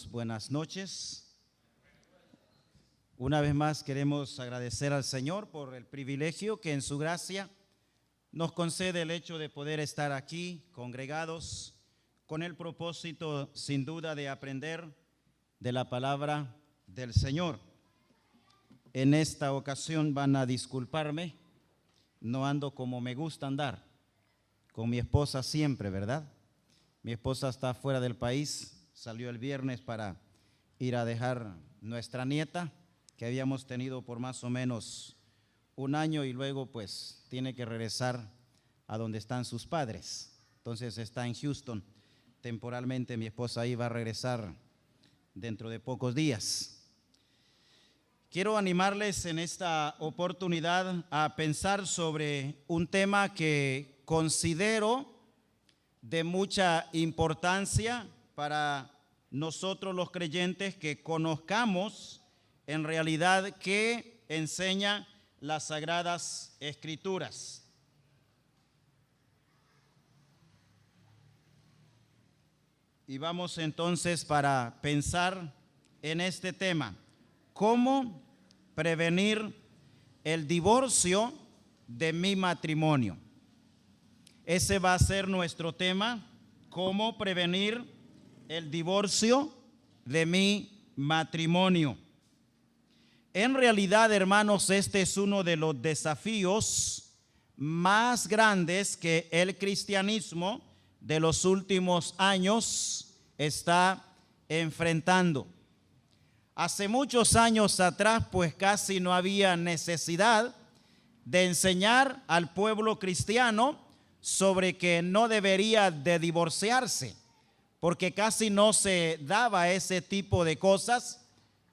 Buenas noches. Una vez más queremos agradecer al Señor por el privilegio que en su gracia nos concede el hecho de poder estar aquí congregados con el propósito sin duda de aprender de la palabra del Señor. En esta ocasión van a disculparme, no ando como me gusta andar, con mi esposa siempre, ¿verdad? Mi esposa está fuera del país. Salió el viernes para ir a dejar nuestra nieta, que habíamos tenido por más o menos un año, y luego pues tiene que regresar a donde están sus padres. Entonces está en Houston. Temporalmente mi esposa ahí va a regresar dentro de pocos días. Quiero animarles en esta oportunidad a pensar sobre un tema que considero de mucha importancia para nosotros los creyentes, que conozcamos en realidad qué enseña las Sagradas Escrituras. Y vamos entonces para pensar en este tema: ¿cómo prevenir el divorcio de mi matrimonio? Ese va a ser nuestro tema: ¿cómo prevenir el divorcio de mi matrimonio? En realidad, hermanos, este es uno de los desafíos más grandes que el cristianismo de los últimos años está enfrentando. Hace muchos años atrás, pues casi no había necesidad de enseñar al pueblo cristiano sobre que no debería de divorciarse, porque casi no se daba ese tipo de cosas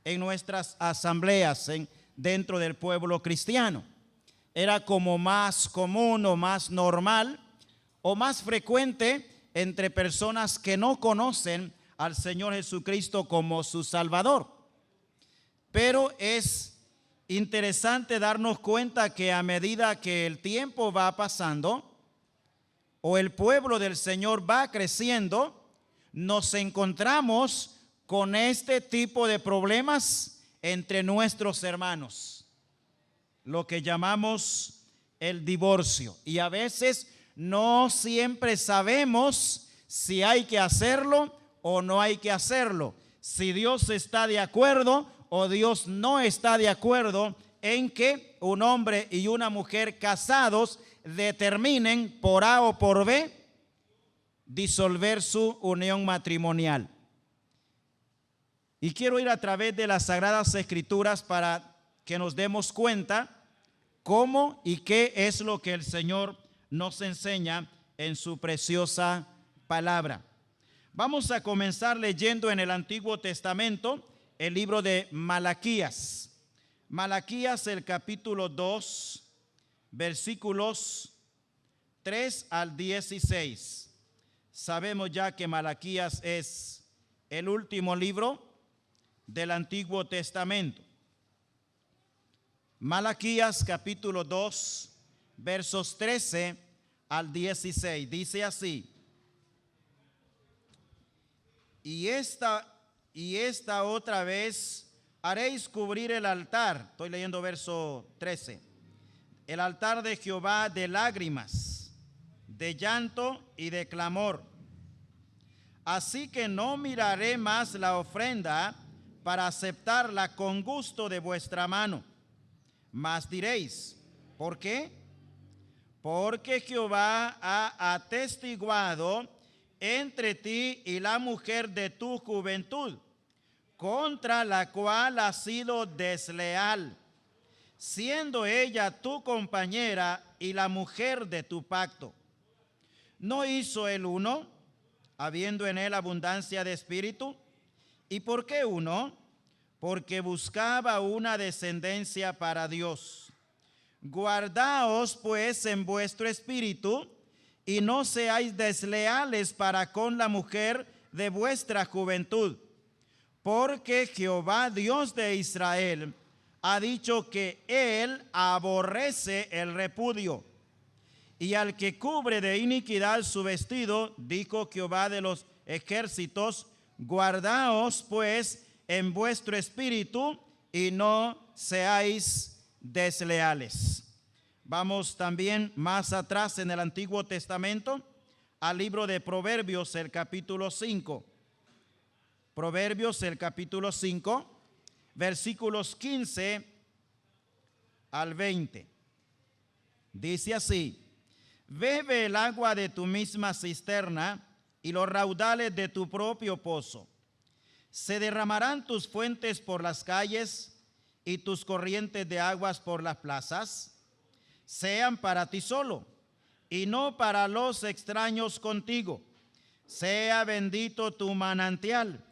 en nuestras asambleas dentro del pueblo cristiano. Era como más común o más normal o más frecuente entre personas que no conocen al Señor Jesucristo como su Salvador. Pero es interesante darnos cuenta que a medida que el tiempo va pasando o el pueblo del Señor va creciendo, nos encontramos con este tipo de problemas entre nuestros hermanos, lo que llamamos el divorcio. Y a veces no siempre sabemos si hay que hacerlo o no hay que hacerlo, si Dios está de acuerdo o Dios no está de acuerdo en que un hombre y una mujer casados determinen por A o por B disolver su unión matrimonial. Y quiero ir a través de las Sagradas Escrituras para que nos demos cuenta cómo y qué es lo que el Señor nos enseña en su preciosa palabra. Vamos a comenzar leyendo en el Antiguo Testamento el libro de Malaquías. Malaquías, el capítulo 2, versículos 3 al 16. Sabemos ya que Malaquías es el último libro del Antiguo Testamento. Malaquías capítulo 2, versos 13 al 16. Dice así: y esta otra vez haréis cubrir el altar. Estoy leyendo verso 13. El altar de Jehová de lágrimas, de llanto y de clamor. Así que no miraré más la ofrenda para aceptarla con gusto de vuestra mano. Mas diréis: ¿por qué? Porque Jehová ha atestiguado entre ti y la mujer de tu juventud, contra la cual has sido desleal, siendo ella tu compañera y la mujer de tu pacto. ¿No hizo el uno, habiendo en él abundancia de espíritu? ¿Y por qué uno? Porque buscaba una descendencia para Dios. Guardaos pues en vuestro espíritu, y no seáis desleales para con la mujer de vuestra juventud, porque Jehová Dios de Israel ha dicho que él aborrece el repudio, y al que cubre de iniquidad su vestido, dijo Jehová de los ejércitos, guardaos pues en vuestro espíritu y no seáis desleales. Vamos también más atrás en el Antiguo Testamento, al libro de Proverbios, el capítulo 5. Proverbios, el capítulo 5, versículos 15 al 20. Dice así: bebe el agua de tu misma cisterna y los raudales de tu propio pozo. Se derramarán tus fuentes por las calles y tus corrientes de aguas por las plazas. Sean para ti solo y no para los extraños contigo. Sea bendito tu manantial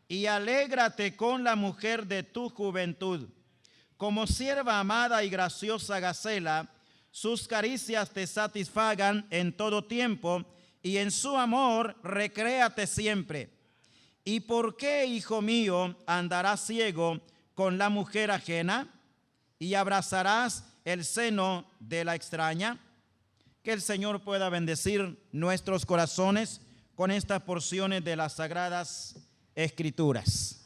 y alégrate con la mujer de tu juventud. Como sierva amada y graciosa Gacela, sus caricias te satisfagan en todo tiempo y en su amor recréate siempre. ¿Y por qué, hijo mío, andarás ciego con la mujer ajena y abrazarás el seno de la extraña? Que el Señor pueda bendecir nuestros corazones con estas porciones de las Sagradas Escrituras.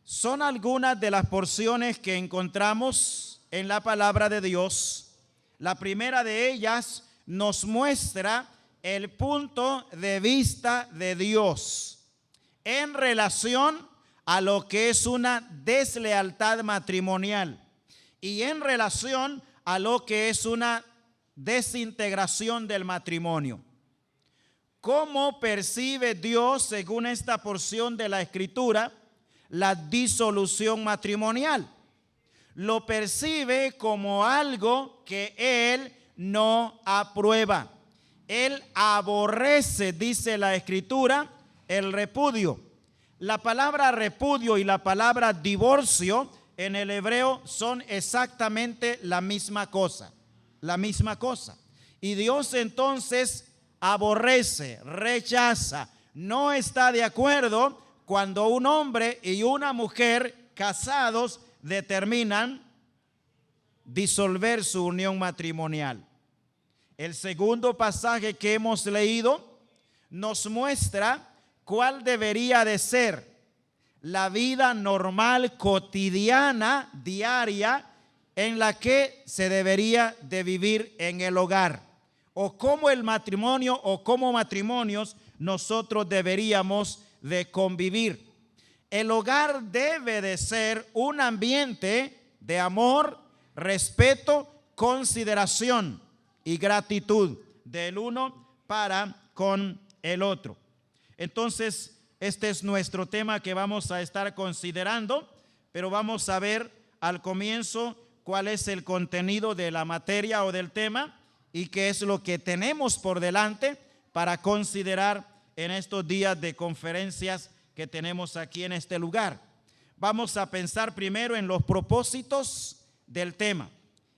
Son algunas de las porciones que encontramos en la palabra de Dios. La primera de ellas nos muestra el punto de vista de Dios en relación a lo que es una deslealtad matrimonial y en relación a lo que es una desintegración del matrimonio. ¿Cómo percibe Dios, según esta porción de la Escritura, la disolución matrimonial? Lo percibe como algo que Él no aprueba. Él aborrece, dice la Escritura, el repudio. La palabra repudio y la palabra divorcio en el hebreo son exactamente la misma cosa. La misma cosa. Y Dios entonces aborrece, rechaza, no está de acuerdo cuando un hombre y una mujer casados determinan disolver su unión matrimonial. El segundo pasaje que hemos leído nos muestra cuál debería de ser la vida normal, cotidiana, diaria, en la que se debería de vivir en el hogar, o cómo el matrimonio o como matrimonios nosotros deberíamos de convivir. El hogar debe de ser un ambiente de amor, respeto, consideración y gratitud del uno para con el otro. Entonces, este es nuestro tema que vamos a estar considerando, pero vamos a ver al comienzo cuál es el contenido de la materia o del tema y qué es lo que tenemos por delante para considerar en estos días de conferencias que tenemos aquí en este lugar. Vamos a pensar primero en los propósitos del tema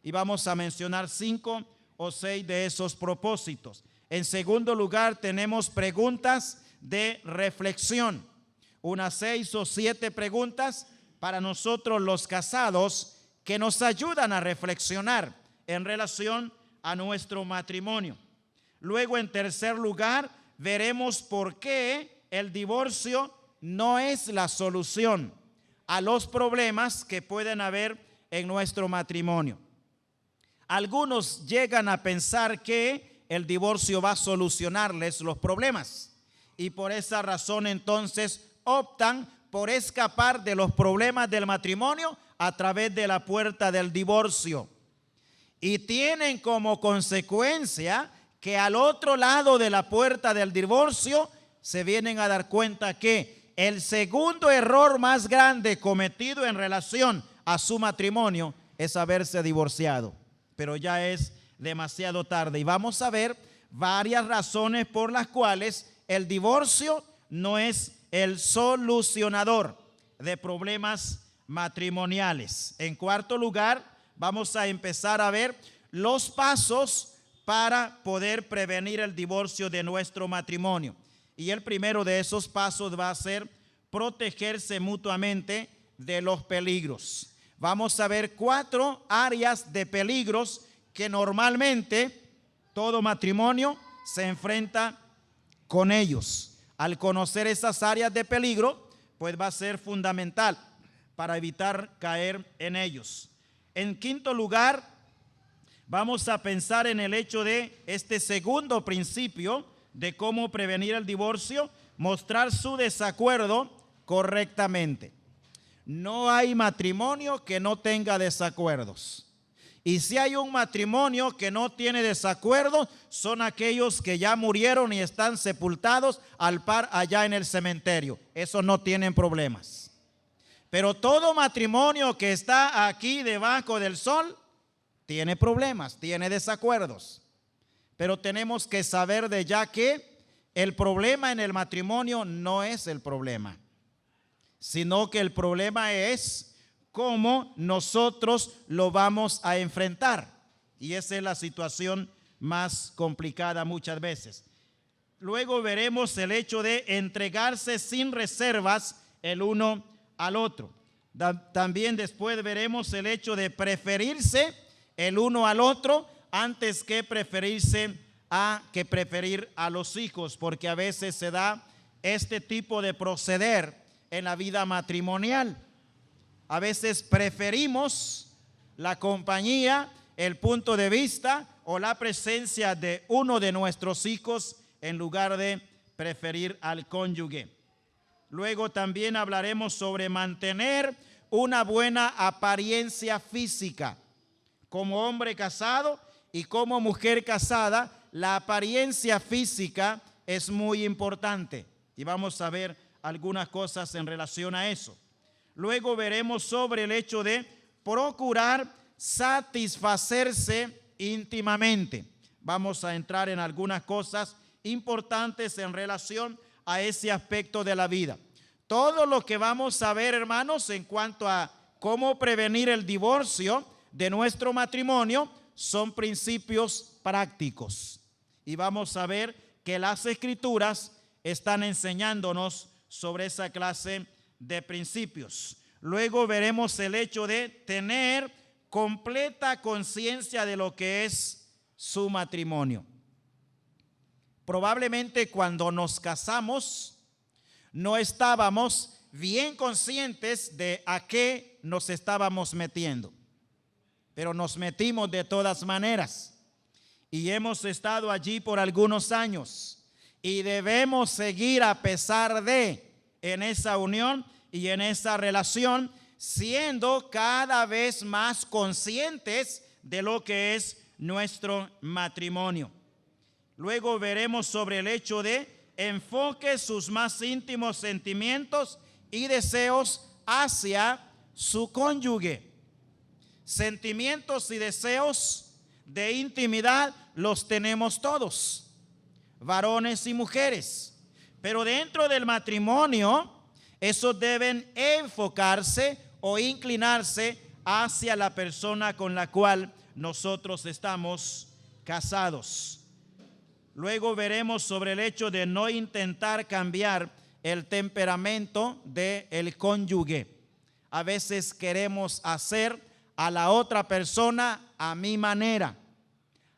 y vamos a mencionar 5 o 6 de esos propósitos. En segundo lugar, tenemos preguntas de reflexión, unas 6 o 7 preguntas para nosotros los casados que nos ayudan a reflexionar en relación a nuestro matrimonio. Luego, en tercer lugar, veremos por qué el divorcio no es la solución a los problemas que pueden haber en nuestro matrimonio. Algunos llegan a pensar que el divorcio va a solucionarles los problemas y por esa razón entonces optan por escapar de los problemas del matrimonio a través de la puerta del divorcio. Y tienen como consecuencia que al otro lado de la puerta del divorcio se vienen a dar cuenta que el segundo error más grande cometido en relación a su matrimonio es haberse divorciado. Pero ya es demasiado tarde y vamos a ver varias razones por las cuales el divorcio no es el solucionador de problemas matrimoniales. En cuarto lugar, vamos a empezar a ver los pasos para poder prevenir el divorcio de nuestro matrimonio. Y el primero de esos pasos va a ser protegerse mutuamente de los peligros. Vamos a ver 4 áreas de peligros que normalmente todo matrimonio se enfrenta con ellos. Al conocer esas áreas de peligro, pues va a ser fundamental para evitar caer en ellos. En quinto lugar, vamos a pensar en el hecho de este segundo principio de cómo prevenir el divorcio: mostrar su desacuerdo correctamente. No hay matrimonio que no tenga desacuerdos. Y si hay un matrimonio que no tiene desacuerdos, son aquellos que ya murieron y están sepultados al par allá en el cementerio. Esos no tienen problemas. Pero todo matrimonio que está aquí debajo del sol tiene problemas, tiene desacuerdos. Pero tenemos que saber de ya que el problema en el matrimonio no es el problema, sino que el problema es cómo nosotros lo vamos a enfrentar. Y esa es la situación más complicada muchas veces. Luego veremos el hecho de entregarse sin reservas el uno al otro. También después veremos el hecho de preferirse el uno al otro antes que preferir a los hijos, porque a veces se da este tipo de proceder en la vida matrimonial. A veces preferimos la compañía, el punto de vista o la presencia de uno de nuestros hijos en lugar de preferir al cónyuge. Luego también hablaremos sobre mantener una buena apariencia física. Como hombre casado y como mujer casada, la apariencia física es muy importante. Y vamos a ver algunas cosas en relación a eso. Luego veremos sobre el hecho de procurar satisfacerse íntimamente. Vamos a entrar en algunas cosas importantes en relación a ese aspecto de la vida. Todo lo que vamos a ver, hermanos, en cuanto a cómo prevenir el divorcio de nuestro matrimonio son principios prácticos. Y vamos a ver que las Escrituras están enseñándonos sobre esa clase de principios. Luego veremos el hecho de tener completa conciencia de lo que es su matrimonio. Probablemente cuando nos casamos no estábamos bien conscientes de a qué nos estábamos metiendo, pero nos metimos de todas maneras y hemos estado allí por algunos años y debemos seguir a pesar de en esa unión y en esa relación, siendo cada vez más conscientes de lo que es nuestro matrimonio. Luego veremos sobre el hecho de enfoque sus más íntimos sentimientos y deseos hacia su cónyuge. Sentimientos y deseos de intimidad los tenemos todos, varones y mujeres, pero dentro del matrimonio esos deben enfocarse o inclinarse hacia la persona con la cual nosotros estamos casados. Luego veremos sobre el hecho de no intentar cambiar el temperamento del cónyuge. A veces queremos hacer a la otra persona a mi manera,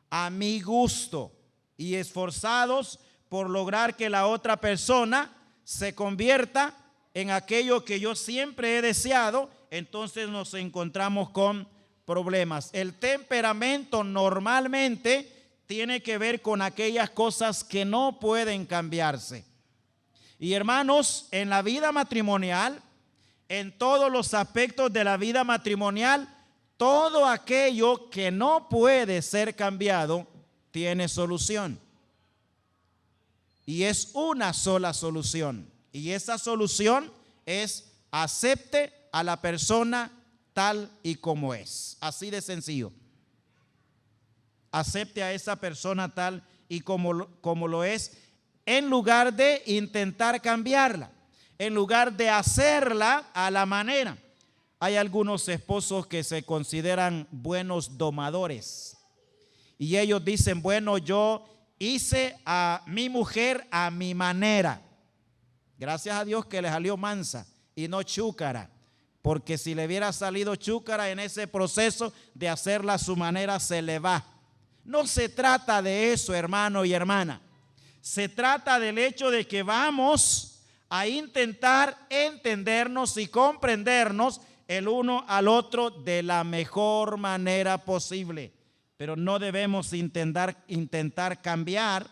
a mi gusto, y esforzados por lograr que la otra persona se convierta en aquello que yo siempre he deseado, entonces nos encontramos con problemas. El temperamento normalmente tiene que ver con aquellas cosas que no pueden cambiarse. Y hermanos, en la vida matrimonial, en todos los aspectos de la vida matrimonial, todo aquello que no puede ser cambiado tiene solución. Y es una sola solución. Y esa solución es: acepte a la persona tal y como es. Así de sencillo. Acepte a esa persona tal y como lo es, en lugar de intentar cambiarla, en lugar de hacerla a la manera. Hay algunos esposos que se consideran buenos domadores y ellos dicen: bueno, yo hice a mi mujer a mi manera. Gracias a Dios que le salió mansa y no chúcara, porque si le hubiera salido chúcara en ese proceso de hacerla a su manera se le va. No se trata de eso, hermano y hermana. Se trata del hecho de que vamos a intentar entendernos y comprendernos el uno al otro de la mejor manera posible. Pero no debemos intentar cambiar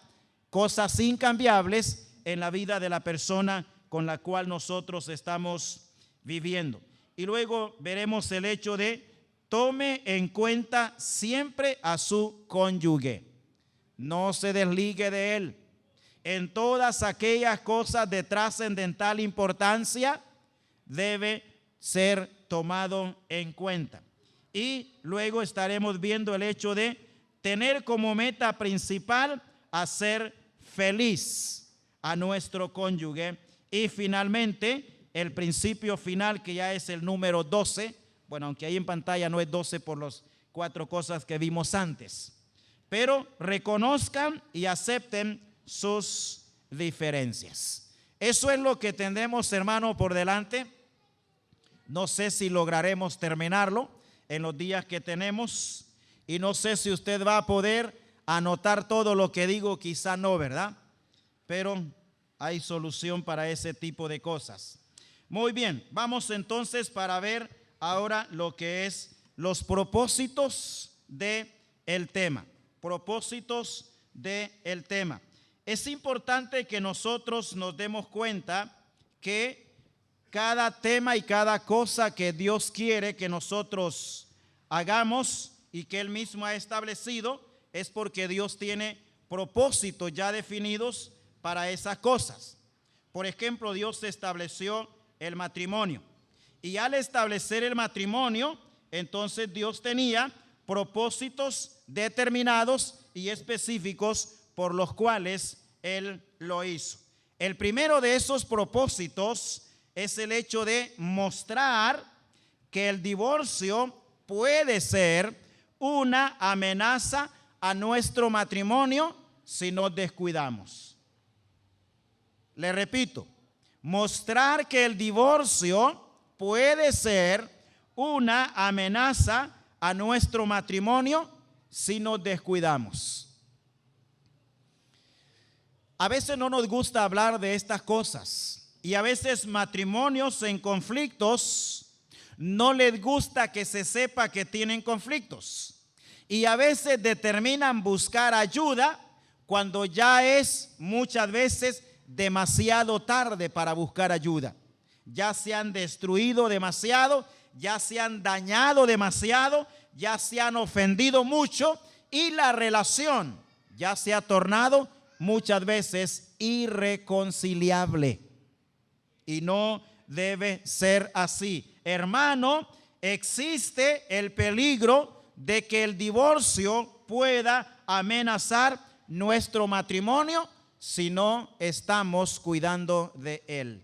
cosas incambiables en la vida de la persona con la cual nosotros estamos viviendo. Y luego veremos el hecho de tome en cuenta siempre a su cónyuge. No se desligue de él. En todas aquellas cosas de trascendental importancia debe ser tomado en cuenta. Y luego estaremos viendo el hecho de tener como meta principal hacer feliz a nuestro cónyuge. Y finalmente, el principio final, que ya es el número 12, bueno, aunque ahí en pantalla no es 12 por las 4 cosas que vimos antes, pero reconozcan y acepten sus diferencias. Eso es lo que tendremos, hermano, por delante. No sé si lograremos terminarlo en los días que tenemos, y no sé si usted va a poder anotar todo lo que digo, quizá no, ¿verdad? Pero hay solución para ese tipo de cosas. Muy bien, vamos entonces para ver ahora lo que es los propósitos del tema. Propósitos del tema. Es importante que nosotros nos demos cuenta que cada tema y cada cosa que Dios quiere que nosotros hagamos y que Él mismo ha establecido es porque Dios tiene propósitos ya definidos para esas cosas. Por ejemplo, Dios estableció el matrimonio, y al establecer el matrimonio, entonces Dios tenía propósitos determinados y específicos por los cuales Él lo hizo. El primero de esos propósitos es el hecho de mostrar que el divorcio puede ser una amenaza a nuestro matrimonio si nos descuidamos. Le repito, mostrar que el divorcio puede ser una amenaza a nuestro matrimonio si nos descuidamos. A veces no nos gusta hablar de estas cosas, y a veces matrimonios en conflictos no les gusta que se sepa que tienen conflictos, y a veces determinan buscar ayuda cuando ya es muchas veces demasiado tarde para buscar ayuda. Ya se han destruido demasiado, ya se han dañado demasiado, ya se han ofendido mucho, y la relación ya se ha tornado muchas veces irreconciliable. Y no debe ser así. Hermano, existe el peligro de que el divorcio pueda amenazar nuestro matrimonio si no estamos cuidando de él.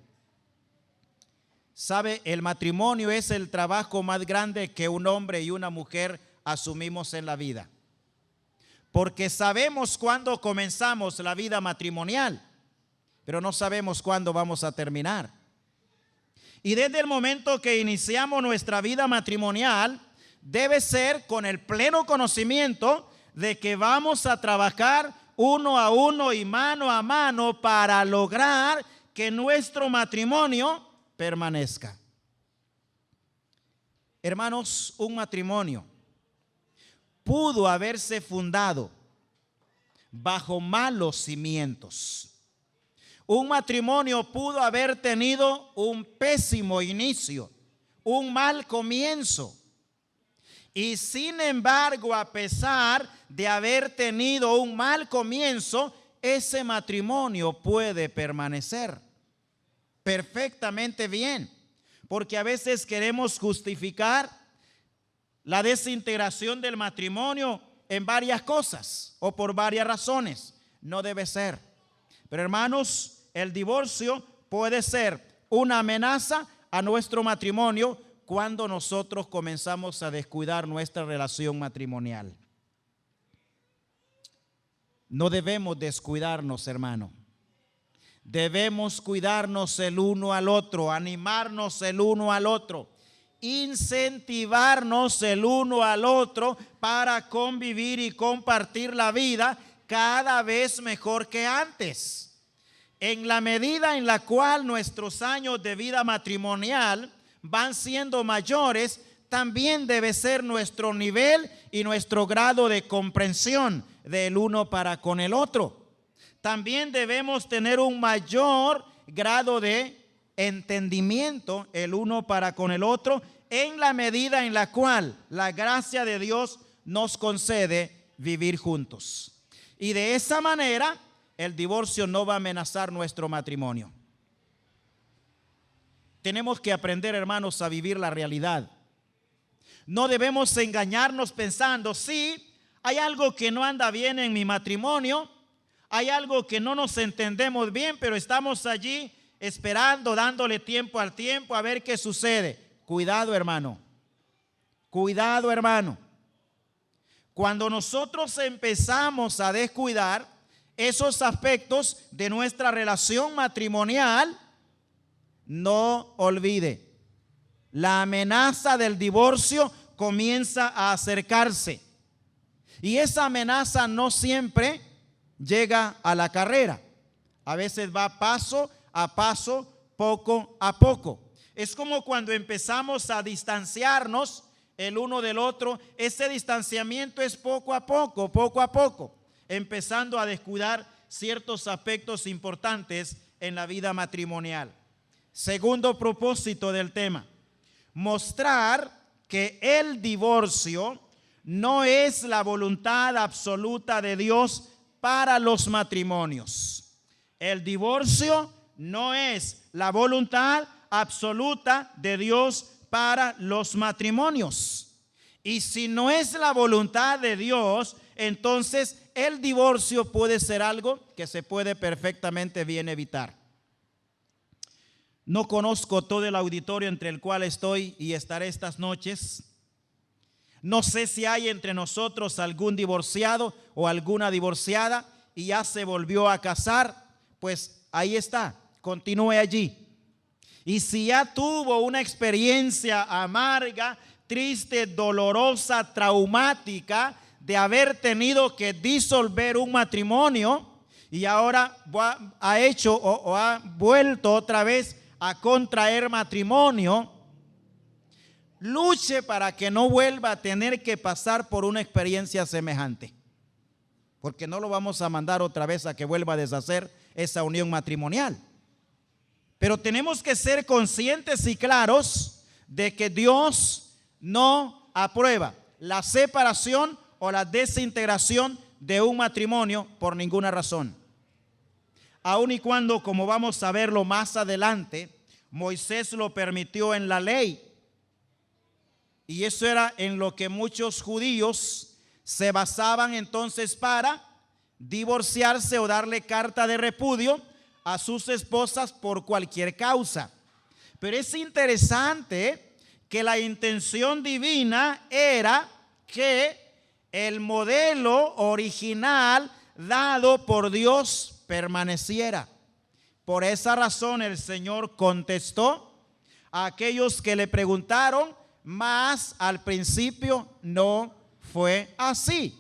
¿Sabe? El matrimonio es el trabajo más grande que un hombre y una mujer asumimos en la vida. Porque sabemos cuándo comenzamos la vida matrimonial, pero no sabemos cuándo vamos a terminar. Y desde el momento que iniciamos nuestra vida matrimonial, debe ser con el pleno conocimiento de que vamos a trabajar uno a uno y mano a mano para lograr que nuestro matrimonio permanezca. Hermanos, un matrimonio pudo haberse fundado bajo malos cimientos. Un matrimonio pudo haber tenido un pésimo inicio, un mal comienzo. Y sin embargo, a pesar de haber tenido un mal comienzo, ese matrimonio puede permanecer perfectamente bien. Porque a veces queremos justificar la desintegración del matrimonio en varias cosas o por varias razones. No debe ser. Pero hermanos, el divorcio puede ser una amenaza a nuestro matrimonio cuando nosotros comenzamos a descuidar nuestra relación matrimonial. No debemos descuidarnos, hermano. Debemos cuidarnos el uno al otro, animarnos el uno al otro, incentivarnos el uno al otro para convivir y compartir la vida cada vez mejor que antes. En la medida en la cual nuestros años de vida matrimonial van siendo mayores, también debe ser nuestro nivel y nuestro grado de comprensión del uno para con el otro. También debemos tener un mayor grado de entendimiento el uno para con el otro, en la medida en la cual la gracia de Dios nos concede vivir juntos. Y de esa manera el divorcio no va a amenazar nuestro matrimonio. Tenemos que aprender, hermanos, a vivir la realidad. No debemos engañarnos pensando, sí, hay algo que no anda bien en mi matrimonio, hay algo que no nos entendemos bien, pero estamos allí esperando, dándole tiempo al tiempo a ver qué sucede. Cuidado, hermano. Cuidado, hermano. Cuando nosotros empezamos a descuidar esos aspectos de nuestra relación matrimonial, no olvide, la amenaza del divorcio comienza a acercarse. Y esa amenaza no siempre llega a la carrera. A veces va paso a paso, poco a poco. Es como cuando empezamos a distanciarnos el uno del otro. Ese distanciamiento es poco a poco, empezando a descuidar ciertos aspectos importantes en la vida matrimonial. Segundo propósito del tema: mostrar que el divorcio no es la voluntad absoluta de Dios para los matrimonios. El divorcio no es la voluntad absoluta de Dios para los matrimonios. Y si no es la voluntad de Dios, entonces el divorcio puede ser algo que se puede perfectamente bien evitar. No conozco todo el auditorio entre el cual estoy y estaré estas noches. No sé si hay entre nosotros algún divorciado o alguna divorciada y ya se volvió a casar. Pues ahí está, continúe allí. Y si ya tuvo una experiencia amarga, triste, dolorosa, traumática, de haber tenido que disolver un matrimonio y ahora ha hecho o ha vuelto otra vez a contraer matrimonio, luche para que no vuelva a tener que pasar por una experiencia semejante, porque no lo vamos a mandar otra vez a que vuelva a deshacer esa unión matrimonial. Pero tenemos que ser conscientes y claros de que Dios no aprueba la separación o la desintegración de un matrimonio por ninguna razón. Aun y cuando, como vamos a verlo más adelante, Moisés lo permitió en la ley. Y eso era en lo que muchos judíos se basaban entonces para divorciarse o darle carta de repudio a sus esposas por cualquier causa. Pero es interesante que la intención divina era que el modelo original dado por Dios permaneciera. Por esa razón el Señor contestó a aquellos que le preguntaron, mas al principio no fue así,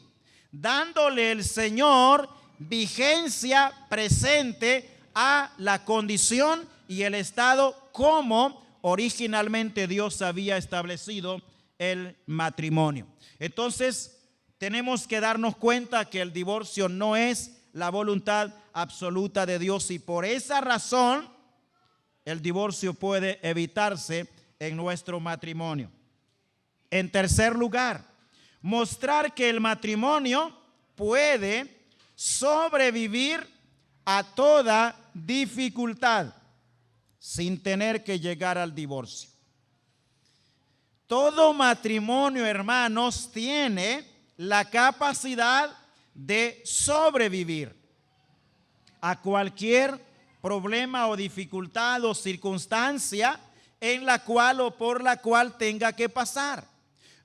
dándole el Señor vigencia presente a la condición y el estado como originalmente Dios había establecido el matrimonio. Entonces tenemos que darnos cuenta que el divorcio no es la voluntad absoluta de Dios, y por esa razón el divorcio puede evitarse en nuestro matrimonio. En tercer lugar, mostrar que el matrimonio puede sobrevivir a toda dificultad sin tener que llegar al divorcio. Todo matrimonio, hermanos, tiene la capacidad de sobrevivir a cualquier problema o dificultad o circunstancia en la cual o por la cual tenga que pasar.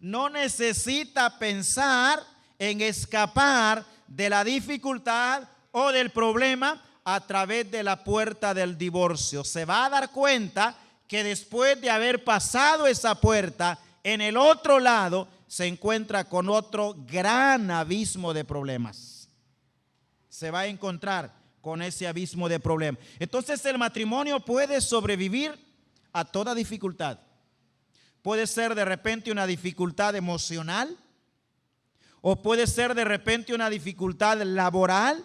No necesita pensar en escapar de la dificultad o del problema a través de la puerta del divorcio. Se va a dar cuenta que después de haber pasado esa puerta, en el otro lado se encuentra con otro gran abismo de problemas. se va a encontrar con ese abismo de problema. Entonces el matrimonio puede sobrevivir a toda dificultad. Puede ser de repente una dificultad emocional, o puede ser de repente una dificultad laboral,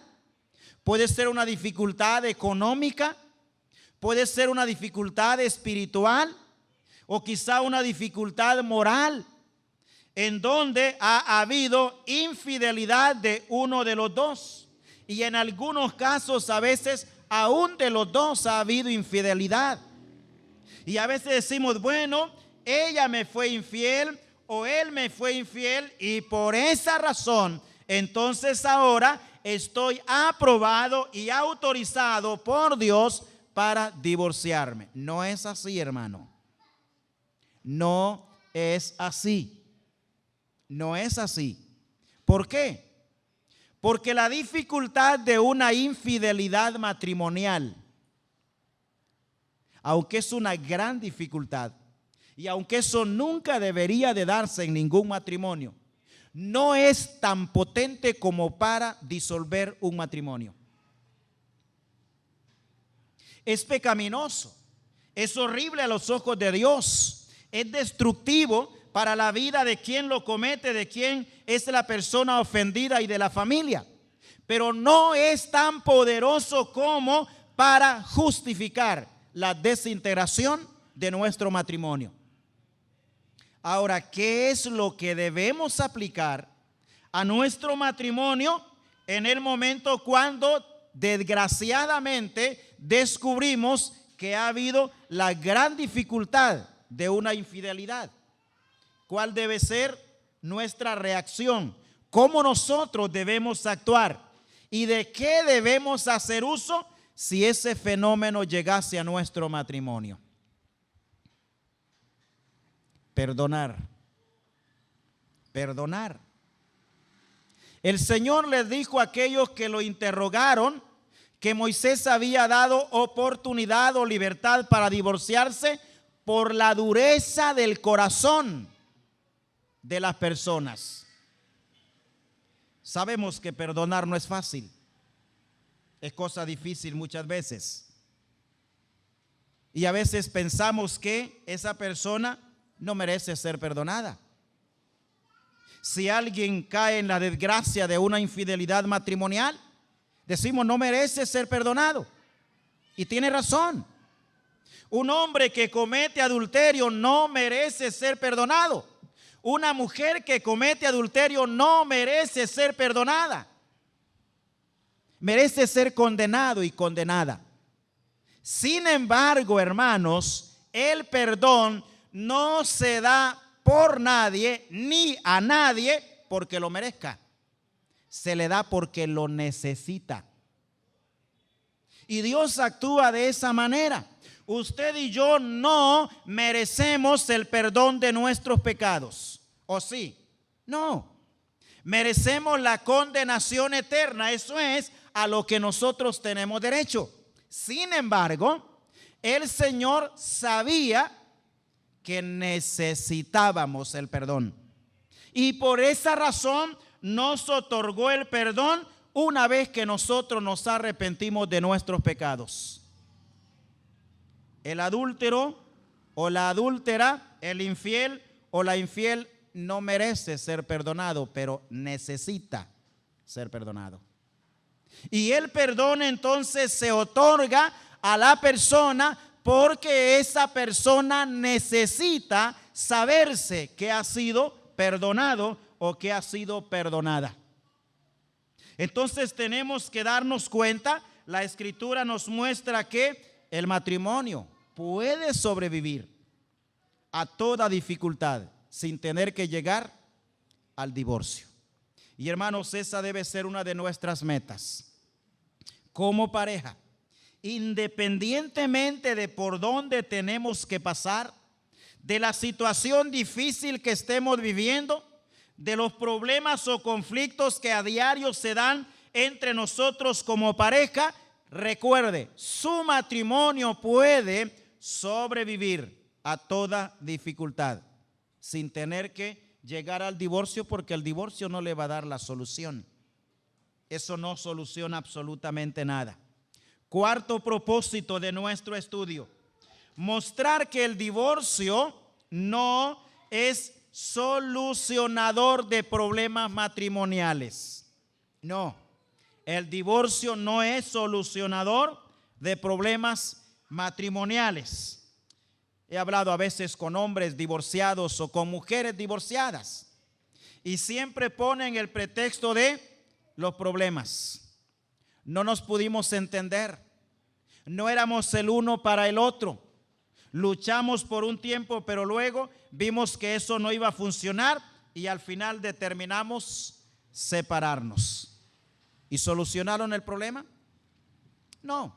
puede ser una dificultad económica, puede ser una dificultad espiritual, o quizá una dificultad moral, en donde ha habido infidelidad de uno de los dos. Y en algunos casos, a veces, aún de los dos ha habido infidelidad. Y a veces decimos, bueno, ella me fue infiel o él me fue infiel, y por esa razón, entonces ahora estoy aprobado y autorizado por Dios para divorciarme. No es así, hermano. No es así. No es así. ¿Por qué? Porque la dificultad de una infidelidad matrimonial, aunque es una gran dificultad, y aunque eso nunca debería de darse en ningún matrimonio, no es tan potente como para disolver un matrimonio. Es pecaminoso, es horrible a los ojos de Dios, es destructivo para la vida de quien lo comete, de quien es la persona ofendida y de la familia. Pero no es tan poderoso como para justificar la desintegración de nuestro matrimonio. Ahora, ¿qué es lo que debemos aplicar a nuestro matrimonio en el momento cuando desgraciadamente descubrimos que ha habido la gran dificultad de una infidelidad? ¿Cuál debe ser nuestra reacción? ¿Cómo nosotros debemos actuar? ¿Y de qué debemos hacer uso si ese fenómeno llegase a nuestro matrimonio? Perdonar. Perdonar. El Señor les dijo a aquellos que lo interrogaron que Moisés había dado oportunidad o libertad para divorciarse por la dureza del corazón de las personas. Sabemos que perdonar no es fácil. Es cosa difícil muchas veces. Y a veces pensamos que esa persona no merece ser perdonada. Si alguien cae en la desgracia de una infidelidad matrimonial, decimos no merece ser perdonado. Y tiene razón. Un hombre que comete adulterio no merece ser perdonado. Una mujer que comete adulterio no merece ser perdonada. Merece ser condenado y condenada. Sin embargo, hermanos, el perdón no se da por nadie ni a nadie porque lo merezca. Se le da porque lo necesita. Y Dios actúa de esa manera. Usted y yo no merecemos el perdón de nuestros pecados. ¿O sí? No. Merecemos la condenación eterna. Eso es a lo que nosotros tenemos derecho. Sin embargo, el Señor sabía que necesitábamos el perdón. Y por esa razón nos otorgó el perdón una vez que nosotros nos arrepentimos de nuestros pecados. El adúltero o la adúltera, el infiel o la infiel no merece ser perdonado, pero necesita ser perdonado. Y el perdón entonces se otorga a la persona porque esa persona necesita saberse que ha sido perdonado o que ha sido perdonada. Entonces tenemos que darnos cuenta, la Escritura nos muestra que el matrimonio puede sobrevivir a toda dificultad sin tener que llegar al divorcio. Y hermanos, esa debe ser una de nuestras metas como pareja. Independientemente de por dónde tenemos que pasar, de la situación difícil que estemos viviendo, de los problemas o conflictos que a diario se dan entre nosotros como pareja, recuerde, su matrimonio puede sobrevivir a toda dificultad sin tener que llegar al divorcio, porque el divorcio no le va a dar la solución. eso no soluciona absolutamente nada. Cuarto propósito de nuestro estudio: mostrar que el divorcio no es solucionador de problemas matrimoniales. No, el divorcio no es solucionador de problemas matrimoniales. He hablado a veces con hombres divorciados o con mujeres divorciadas y siempre ponen el pretexto de los problemas. No nos pudimos entender, no éramos el uno para el otro. Luchamos por un tiempo, pero luego vimos que eso no iba a funcionar y al final determinamos separarnos. ¿Y solucionaron el problema? No,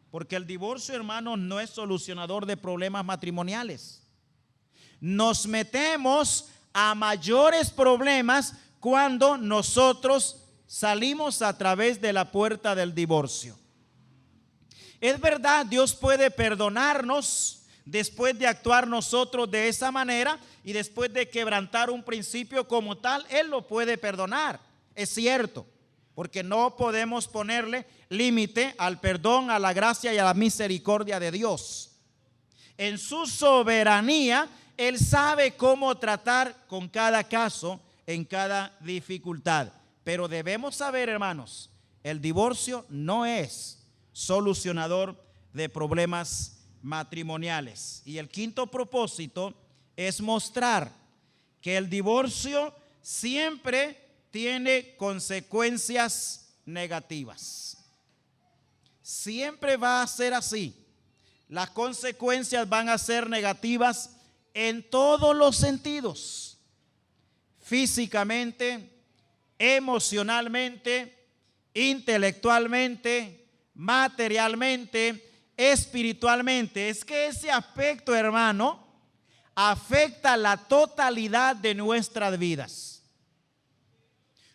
porque el divorcio, hermanos, no es solucionador de problemas matrimoniales. Nos metemos a mayores problemas cuando nosotros salimos a través de la puerta del divorcio. Es verdad, Dios puede perdonarnos después de actuar nosotros de esa manera y después de quebrantar un principio como tal, Él lo puede perdonar. Es cierto, porque no podemos ponerle límite al perdón, a la gracia y a la misericordia de Dios. En su soberanía, Él sabe cómo tratar con cada caso, en cada dificultad. Pero debemos saber, hermanos, el divorcio no es solucionador de problemas matrimoniales. Y el quinto propósito es mostrar que el divorcio siempre tiene consecuencias negativas. Siempre va a ser así. Las consecuencias van a ser negativas en todos los sentidos: físicamente, emocionalmente, intelectualmente, materialmente, espiritualmente. Es que ese aspecto, hermano, afecta la totalidad de nuestras vidas.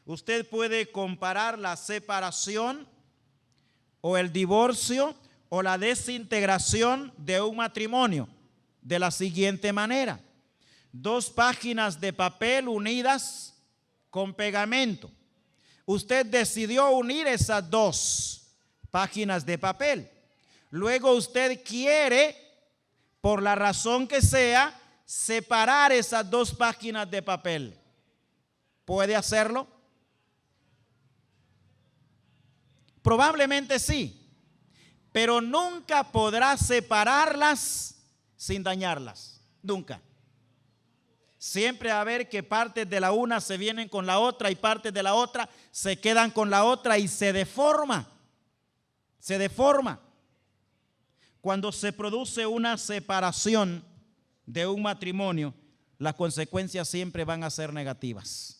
Usted puede comparar la separación o el divorcio o la desintegración de un matrimonio de la siguiente manera: 2 páginas de papel unidas con pegamento. Usted decidió unir esas 2 páginas de papel. Luego usted quiere, por la razón que sea, separar esas 2 páginas de papel. ¿Puede hacerlo? Probablemente sí, pero nunca podrá separarlas sin dañarlas. Nunca. Siempre va a haber que partes de la una se vienen con la otra y partes de la otra se quedan con la otra y se deforma. Se deforma. Cuando se produce una separación de un matrimonio, las consecuencias siempre van a ser negativas.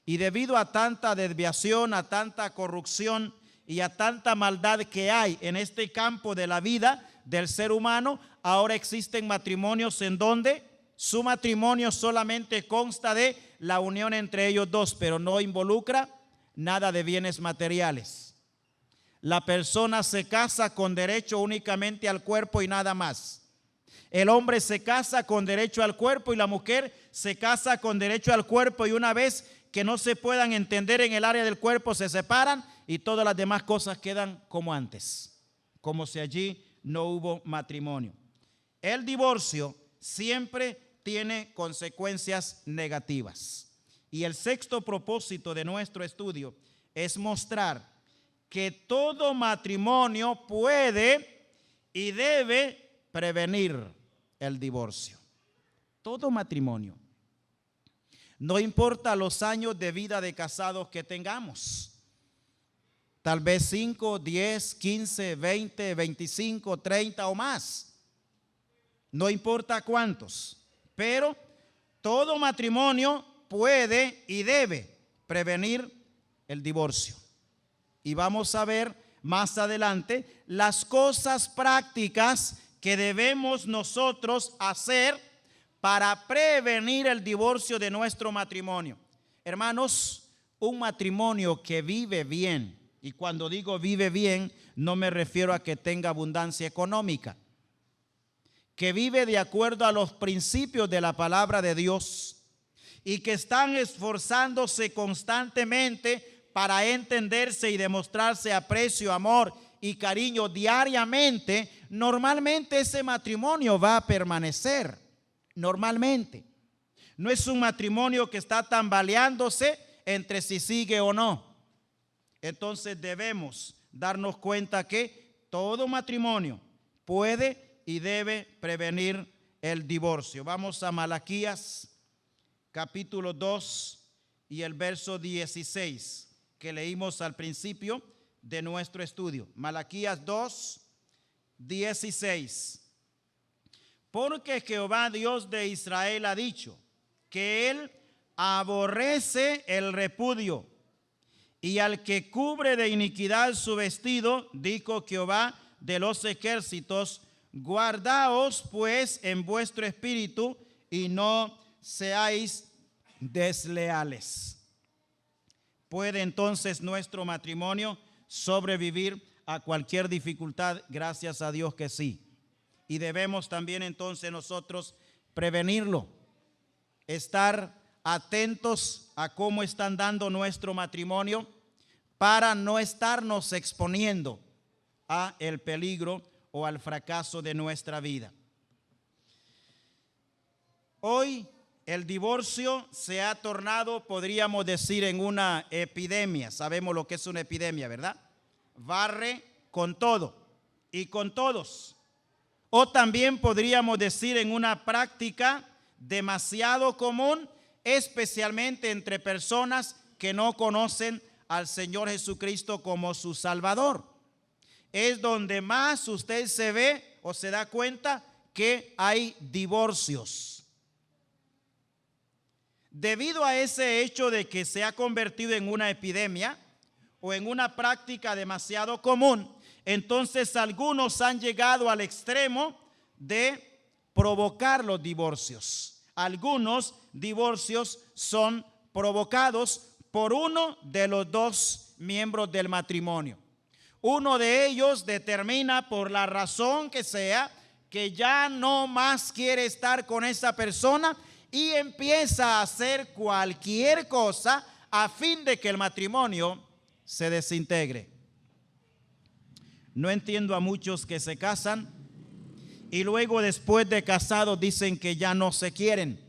Y debido a tanta desviación, a tanta corrupción y a tanta maldad que hay en este campo de la vida del ser humano, ahora existen matrimonios en donde su matrimonio solamente consta de la unión entre ellos 2, pero no involucra nada de bienes materiales. La persona se casa con derecho únicamente al cuerpo y nada más. El hombre se casa con derecho al cuerpo y la mujer se casa con derecho al cuerpo, y una vez que no se puedan entender en el área del cuerpo se separan y todas las demás cosas quedan como antes, como si allí no hubo matrimonio. El divorcio siempre tiene consecuencias negativas. Y el sexto propósito de nuestro estudio es mostrar que todo matrimonio puede y debe prevenir el divorcio. Todo matrimonio. No importa los años de vida de casados que tengamos. Tal vez 5, 10, 15, 20, 25, 30 o más. No importa cuántos. Pero todo matrimonio puede y debe prevenir el divorcio. Y vamos a ver más adelante las cosas prácticas que debemos nosotros hacer para prevenir el divorcio de nuestro matrimonio. Hermanos, un matrimonio que vive bien, y cuando digo vive bien, no me refiero a que tenga abundancia económica, que vive de acuerdo a los principios de la palabra de Dios, y que están esforzándose constantemente para entenderse y demostrarse aprecio, amor y cariño diariamente, normalmente ese matrimonio va a permanecer. Normalmente. No es un matrimonio que está tambaleándose entre si sigue o no. Entonces debemos darnos cuenta que todo matrimonio puede y debe prevenir el divorcio. Vamos a Malaquías capítulo 2 y el verso 16 que leímos al principio de nuestro estudio. Malaquías 2, 16. Porque Jehová Dios de Israel ha dicho que él aborrece el repudio, y al que cubre de iniquidad su vestido, dijo Jehová de los ejércitos, guardaos pues en vuestro espíritu y no seáis desleales. ¿Puede entonces nuestro matrimonio sobrevivir a cualquier dificultad? Gracias a Dios que sí. Y debemos también entonces nosotros prevenirlo, estar atentos a cómo están dando nuestro matrimonio para no estarnos exponiendo a el peligro o al fracaso de nuestra vida. Hoy el divorcio se ha tornado, podríamos decir, en una epidemia. Sabemos lo que es una epidemia, ¿verdad? Barre con todo y con todos. O también podríamos decir en una práctica demasiado común, especialmente entre personas que no conocen al Señor Jesucristo como su Salvador. Es donde más usted se ve o se da cuenta que hay divorcios. Debido a ese hecho de que se ha convertido en una epidemia o en una práctica demasiado común, entonces algunos han llegado al extremo de provocar los divorcios. Algunos divorcios son provocados por uno de los dos miembros del matrimonio. Uno de ellos determina, por la razón que sea, que ya no más quiere estar con esa persona y empieza a hacer cualquier cosa a fin de que el matrimonio se desintegre. No entiendo a muchos que se casan y luego, después de casados, dicen que ya no se quieren,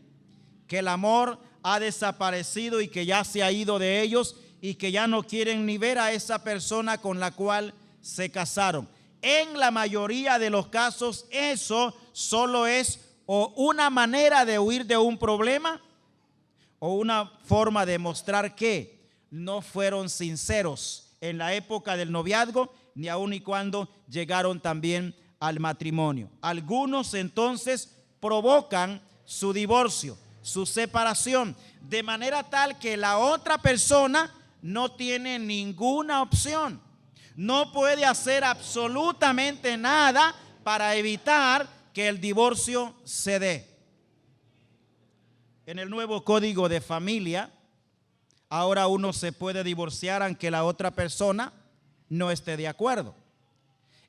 que el amor ha desaparecido y que ya se ha ido de ellos y que ya no quieren ni ver a esa persona con la cual se casaron. En la mayoría de los casos, eso solo es o una manera de huir de un problema o una forma de mostrar que no fueron sinceros en la época del noviazgo, ni aun y cuando llegaron también al matrimonio. Algunos entonces provocan su divorcio, su separación, de manera tal que la otra persona no tiene ninguna opción, no puede hacer absolutamente nada para evitar que el divorcio se dé. En el nuevo Código de Familia, ahora uno se puede divorciar aunque la otra persona no esté de acuerdo.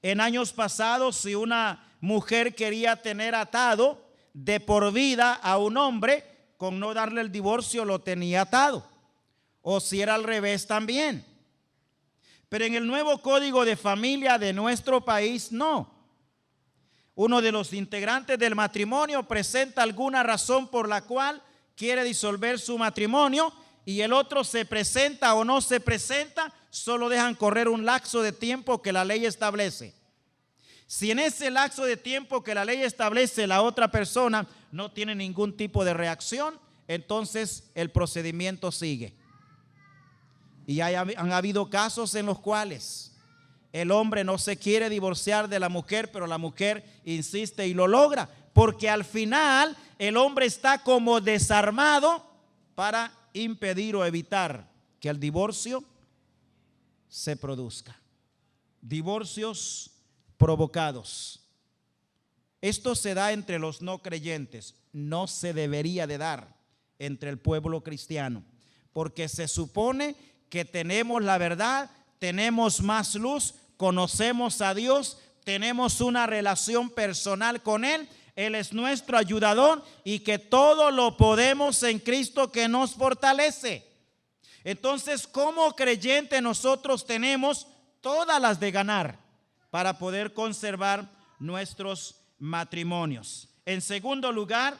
En años pasados, si una mujer quería tener atado de por vida a un hombre, con no darle el divorcio lo tenía atado. O si era al revés también. Pero en el nuevo Código de Familia de nuestro país, no. Uno de los integrantes del matrimonio presenta alguna razón por la cual quiere disolver su matrimonio y el otro se presenta o no se presenta, solo dejan correr un lapso de tiempo que la ley establece. Si en ese lapso de tiempo que la ley establece la otra persona no tiene ningún tipo de reacción, entonces el procedimiento sigue. Y han habido casos en los cuales el hombre no se quiere divorciar de la mujer, pero la mujer insiste y lo logra, porque al final el hombre está como desarmado para impedir o evitar que el divorcio se produzca. Divorcios provocados. Esto se da entre los no creyentes, no se debería de dar entre el pueblo cristiano, porque se supone que tenemos la verdad, tenemos más luz, conocemos a Dios, tenemos una relación personal con Él, Él es nuestro ayudador y que todo lo podemos en Cristo que nos fortalece. Entonces, como creyente nosotros tenemos todas las de ganar para poder conservar nuestros matrimonios. En segundo lugar,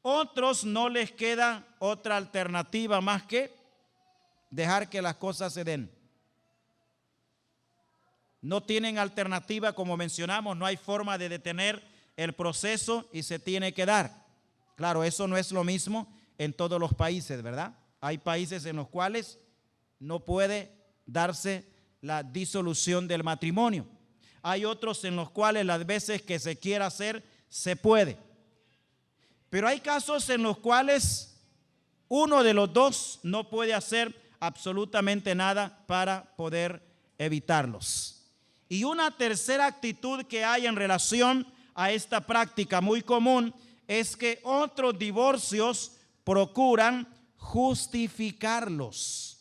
otros no les queda otra alternativa más que dejar que las cosas se den. No tienen alternativa, como mencionamos, no hay forma de detener el proceso y se tiene que dar. Claro, eso no es lo mismo en todos los países, ¿verdad? Hay países en los cuales no puede darse la disolución del matrimonio. Hay otros en los cuales las veces que se quiera hacer, se puede. Pero hay casos en los cuales uno de los dos no puede hacer absolutamente nada para poder evitarlos. Y una tercera actitud que hay en relación a esta práctica muy común es que otros divorcios procuran justificarlos.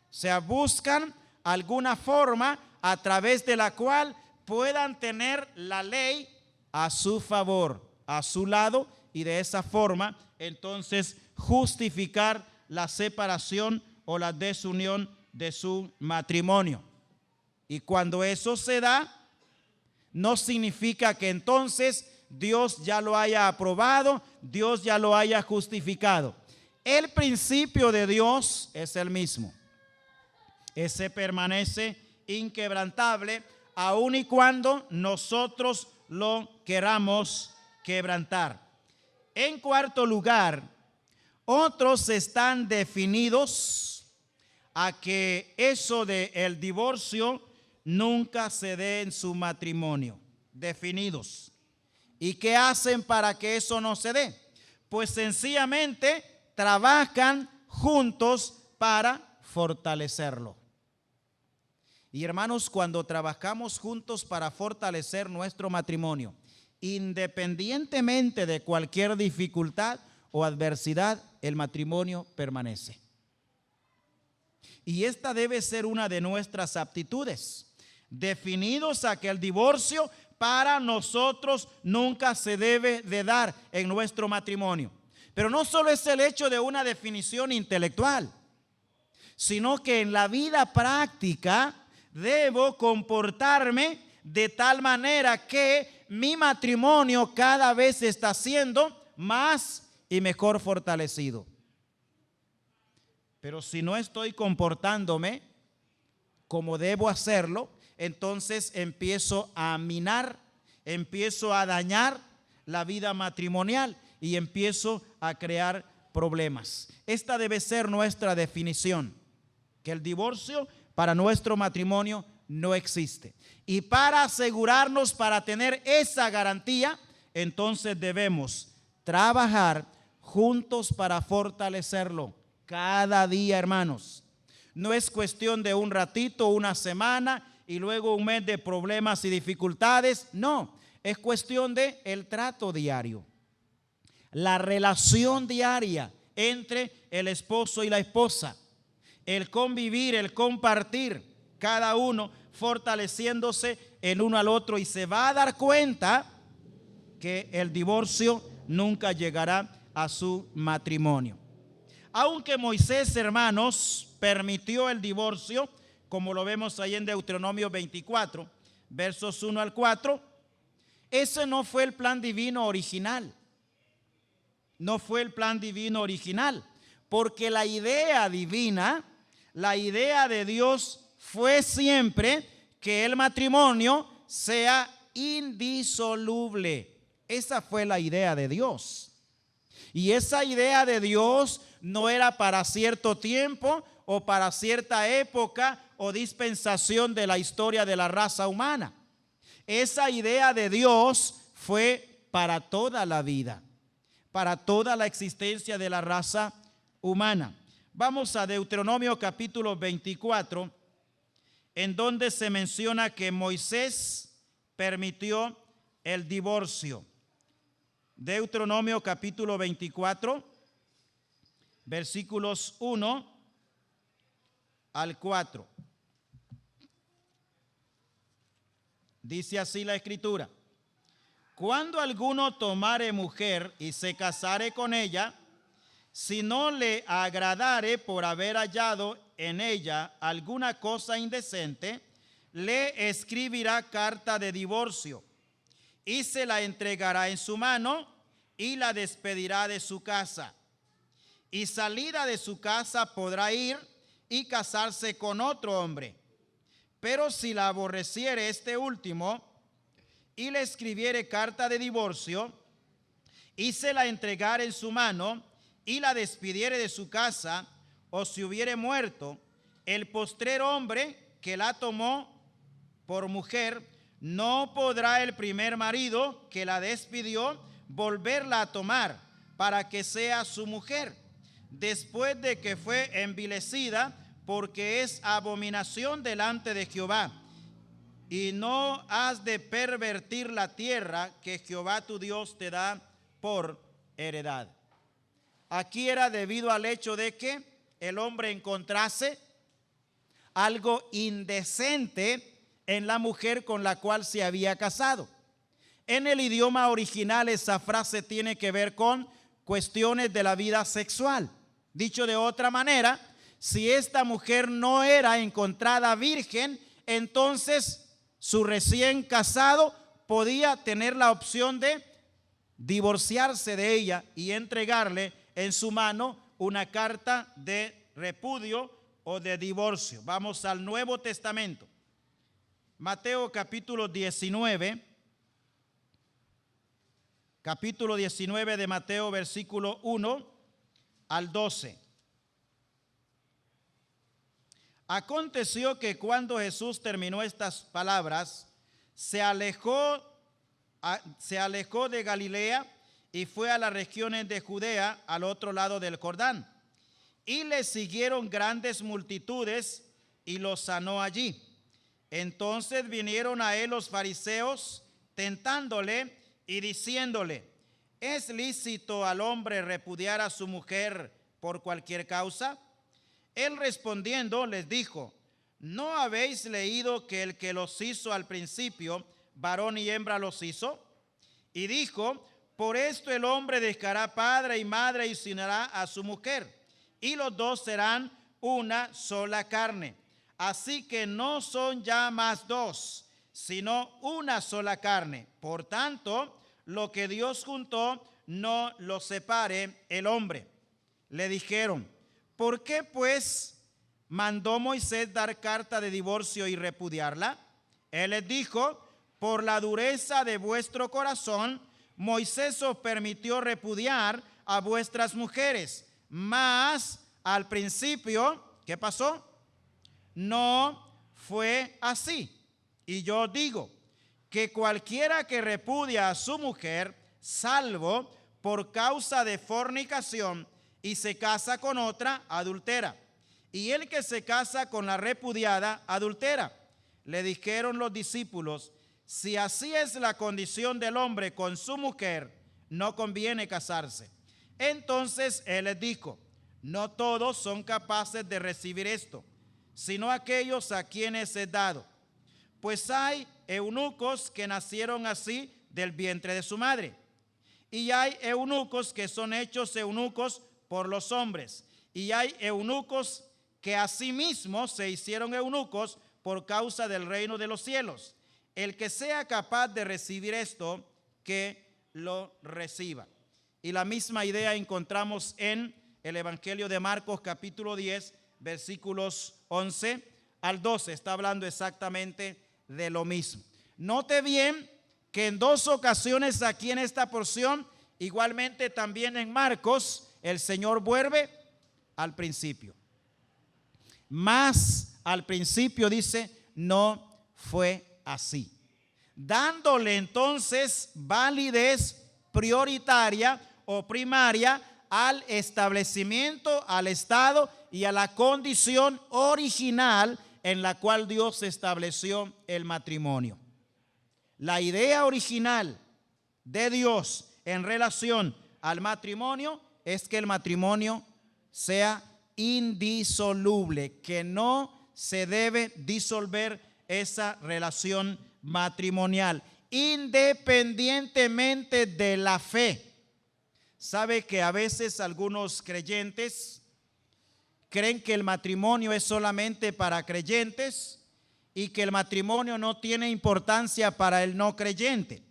O sea, buscan alguna forma a través de la cual puedan tener la ley a su favor, a su lado, y de esa forma entonces justificar la separación o la desunión de su matrimonio. Y cuando eso se da, no significa que entonces Dios ya lo haya aprobado, Dios ya lo haya justificado. El principio de Dios es el mismo. Ese permanece inquebrantable, aun y cuando nosotros lo queramos quebrantar. En cuarto lugar, otros están definidos a que eso del divorcio nunca se dé en su matrimonio. Definidos. ¿Y qué hacen para que eso no se dé? Pues sencillamente trabajan juntos para fortalecerlo. Y hermanos, cuando trabajamos juntos para fortalecer nuestro matrimonio, independientemente de cualquier dificultad o adversidad, el matrimonio permanece. Y esta debe ser una de nuestras aptitudes. Definidos a que el divorcio para nosotros nunca se debe de dar en nuestro matrimonio. Pero no solo es el hecho de una definición intelectual, sino que en la vida práctica debo comportarme de tal manera que mi matrimonio cada vez está siendo más y mejor fortalecido. Pero si no estoy comportándome como debo hacerlo, entonces empiezo a minar, empiezo a dañar la vida matrimonial y empiezo a crear problemas. Esta debe ser nuestra definición, que el divorcio para nuestro matrimonio no existe. Y para asegurarnos, para tener esa garantía, entonces debemos trabajar juntos para fortalecerlo cada día, hermanos. No es cuestión de un ratito, una semana y luego un mes de problemas y dificultades. No, es cuestión de el trato diario, la relación diaria entre el esposo y la esposa, el convivir, el compartir, cada uno fortaleciéndose el uno al otro, y se va a dar cuenta que el divorcio nunca llegará a su matrimonio. Aunque Moisés, hermanos, permitió el divorcio, como lo vemos ahí en Deuteronomio 24, versos 1 al 4, ese no fue el plan divino original. No fue el plan divino original, porque la idea divina, la idea de Dios fue siempre que el matrimonio sea indisoluble. Esa fue la idea de Dios. Y esa idea de Dios no era para cierto tiempo o para cierta época o dispensación de la historia de la raza humana. Esa idea de Dios fue para toda la vida, para toda la existencia de la raza humana. Vamos a Deuteronomio capítulo 24, en donde se menciona que Moisés permitió el divorcio. Deuteronomio capítulo 24, versículos 1 al 4. Dice así la escritura: Cuando alguno tomare mujer y se casare con ella, si no le agradare por haber hallado en ella alguna cosa indecente, le escribirá carta de divorcio y se la entregará en su mano y la despedirá de su casa. Y salida de su casa podrá ir y casarse con otro hombre. Pero si la aborreciere este último y le escribiere carta de divorcio y se la entregare en su mano y la despidiere de su casa, o si hubiere muerto, el postrer hombre que la tomó por mujer, no podrá el primer marido que la despidió volverla a tomar para que sea su mujer, después de que fue envilecida, porque es abominación delante de Jehová. Y no has de pervertir la tierra que Jehová tu Dios te da por heredad. Aquí era debido al hecho de que el hombre encontrase algo indecente en la mujer con la cual se había casado. En el idioma original esa frase tiene que ver con cuestiones de la vida sexual. Dicho de otra manera, si esta mujer no era encontrada virgen, entonces su recién casado podía tener la opción de divorciarse de ella y entregarle en su mano una carta de repudio o de divorcio. Vamos al Nuevo Testamento. Mateo capítulo 19. Capítulo 19 de Mateo, versículo 1 al 12. Aconteció que cuando Jesús terminó estas palabras, se alejó de Galilea y fue a las regiones de Judea, al otro lado del Jordán. Y le siguieron grandes multitudes y los sanó allí. Entonces vinieron a él los fariseos, tentándole y diciéndole: ¿es lícito al hombre repudiar a su mujer por cualquier causa? Él respondiendo les dijo: ¿no habéis leído que el que los hizo al principio, varón y hembra los hizo? Y dijo: por esto el hombre dejará padre y madre y se unirá a su mujer, y los dos serán una sola carne. Así que no son ya más dos, sino una sola carne. Por tanto, lo que Dios juntó, no lo separe el hombre. Le dijeron: ¿por qué pues mandó Moisés dar carta de divorcio y repudiarla? Él les dijo: por la dureza de vuestro corazón, Moisés os permitió repudiar a vuestras mujeres, mas al principio, ¿qué pasó? No fue así. Y yo digo que cualquiera que repudia a su mujer, salvo por causa de fornicación, y se casa con otra, adultera. Y el que se casa con la repudiada, adultera. Le dijeron los discípulos: si así es la condición del hombre con su mujer, no conviene casarse. Entonces él les dijo: no todos son capaces de recibir esto, sino aquellos a quienes es dado. Pues hay eunucos que nacieron así del vientre de su madre, y hay eunucos que son hechos eunucos por los hombres, y hay eunucos que asimismo se hicieron eunucos por causa del reino de los cielos. El que sea capaz de recibir esto, que lo reciba. Y la misma idea encontramos en el Evangelio de Marcos capítulo 10, versículos 11 al 12. Está hablando exactamente de lo mismo. Note bien que en dos ocasiones aquí en esta porción, igualmente también en Marcos, el Señor vuelve al principio. Más al principio dice: no fue así, dándole entonces validez prioritaria o primaria al establecimiento, al estado y a la condición original en la cual Dios estableció el matrimonio. La idea original de Dios en relación al matrimonio es que el matrimonio sea indisoluble, que no se debe disolver esa relación matrimonial. independientemente de la fe. ¿Sabe que a veces algunos creyentes creen que el matrimonio es solamente para creyentes y que el matrimonio no tiene importancia para el no creyente?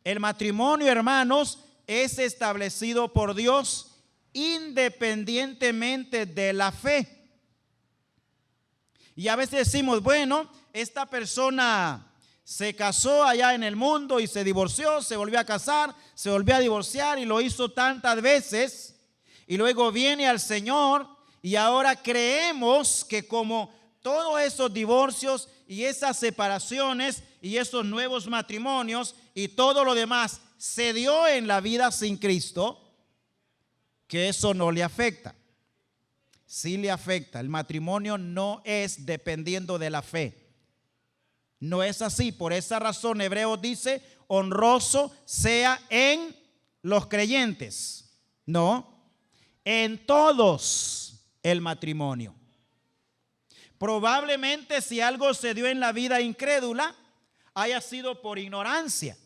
El matrimonio, hermanos, es establecido por Dios independientemente de la fe. Y a veces decimos, bueno, esta persona se casó allá en el mundo y se divorció, se volvió a casar, se volvió a divorciar y lo hizo tantas veces, y luego viene al Señor y ahora creemos que como todos esos divorcios y esas separaciones y esos nuevos matrimonios y todo lo demás se dio en la vida sin Cristo, que eso no le afecta. Sí le afecta. El matrimonio no es dependiendo de la fe. No es así. Por esa razón Hebreos dice, honroso sea en los creyentes. No, en todos el matrimonio. Probablemente si algo se dio en la vida incrédula, haya sido por ignorancia.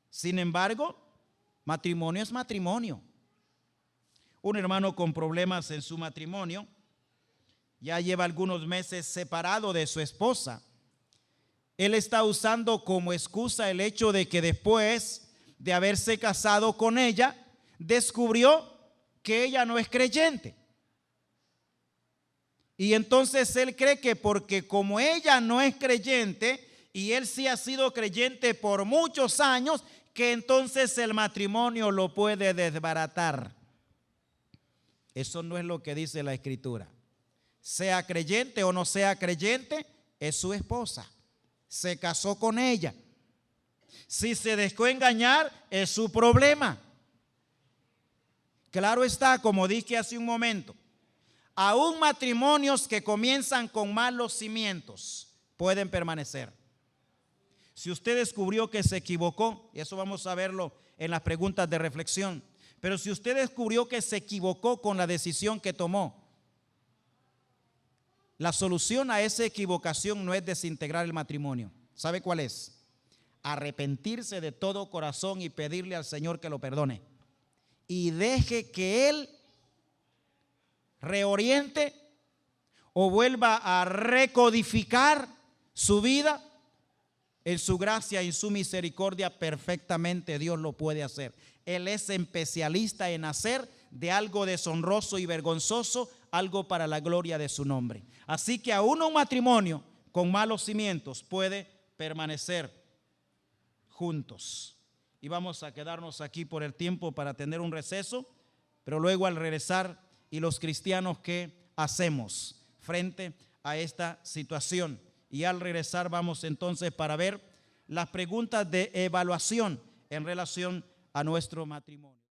Sin embargo, matrimonio es matrimonio. Un hermano con problemas en su matrimonio ya lleva algunos meses separado de su esposa. Él está usando como excusa el hecho de que después de haberse casado con ella, descubrió que ella no es creyente. Y entonces él cree que porque como ella no es creyente y él sí ha sido creyente por muchos años, que entonces el matrimonio lo puede desbaratar. Eso no es lo que dice la Escritura. Sea creyente o no sea creyente, es su esposa. Se casó con ella. Si se dejó engañar, es su problema. Claro está, como dije hace un momento, aún matrimonios que comienzan con malos cimientos pueden permanecer. Si usted descubrió que se equivocó, y eso vamos a verlo en las preguntas de reflexión, pero si usted descubrió que se equivocó con la decisión que tomó, la solución a esa equivocación no es desintegrar el matrimonio. ¿Sabe cuál es? Arrepentirse de todo corazón y pedirle al Señor que lo perdone. Y deje que Él reoriente o vuelva a recodificar su vida en su gracia y en su misericordia. Perfectamente Dios lo puede hacer. Él es especialista en hacer de algo deshonroso y vergonzoso algo para la gloria de su nombre. Así que aún un matrimonio con malos cimientos puede permanecer juntos. Y vamos a quedarnos aquí por el tiempo para tener un receso, pero luego al regresar, y los cristianos, ¿qué hacemos frente a esta situación? Y al regresar vamos entonces para ver las preguntas de evaluación en relación a nuestro matrimonio.